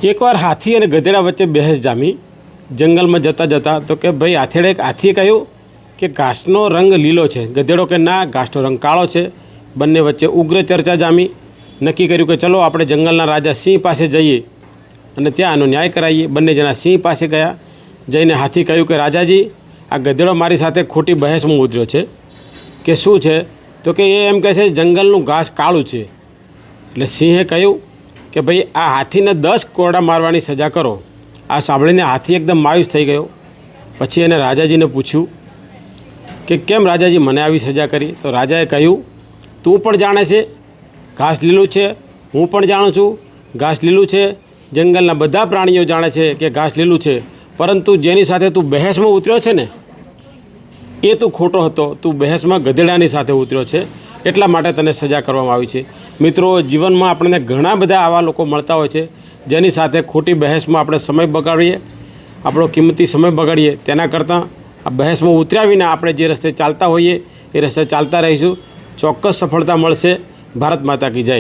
એકવાર હાથી અને ગધેડા વચ્ચે બહેસ જામી। જંગલમાં જતા જતા તો કે ભાઈ હાથીએ કહ્યું કે ઘાસનો રંગ લીલો છે, ગધેડો કે ના ઘાસનો રંગ કાળો છે। બંને વચ્ચે ઉગ્ર ચર્ચા જામી। નક્કી કર્યું કે ચલો આપણે જંગલના રાજા સિંહ પાસે જઈએ અને ત્યાં આનો ન્યાય કરાવીએ। બંને જણા સિંહ પાસે ગયા। જઈને હાથી કહ્યું કે રાજાજી, આ ગધેડો મારી સાથે ખોટી બહેસમાં ઉતર્યો છે કે શું છે, તો કે એ એમ કહે છે જંગલનું ઘાસ કાળું છે। એટલે સિંહે કહ્યું કે ભાઈ આ હાથીને 10 કોરડા મારવાની સજા કરો। આ સાંભળીને હાથી એકદમ માયુસ થઈ ગયો। પછી એને રાજાજીને પૂછ્યું કે કેમ રાજાજી મને આવી સજા કરી? તો રાજાએ કહ્યું તું પણ જાણે છે ઘાસ લીલું છે, હું પણ જાણું છું ઘાસ લીલું છે, જંગલના બધા પ્રાણીઓ જાણે છે કે ઘાસ લીલું છે, પરંતુ જેની સાથે તું બહેસમાં ઉતર્યો છે ને એ તું ખોટો હતો। તું બહેસમાં ગધેડાની સાથે ઉતર્યો છે, એટલા માટે તને સજા કરવામાં આવી છે। મિત્રો, જીવનમાં આપણને ઘણા બધા આવા લોકો મળતા હોય છે જેની સાથે ખોટી બહેસમાં આપણે સમય બગાડીએ, આપણો કિંમતી સમય બગાડીએ। તેના કરતાં આ બહેસમાં ઉતર્યા વિના આપણે જે રસ્તે ચાલતા હોઈએ એ રસ્તે ચાલતા રહીશું, ચોક્કસ સફળતા મળશે। ભારત માતા કી જય।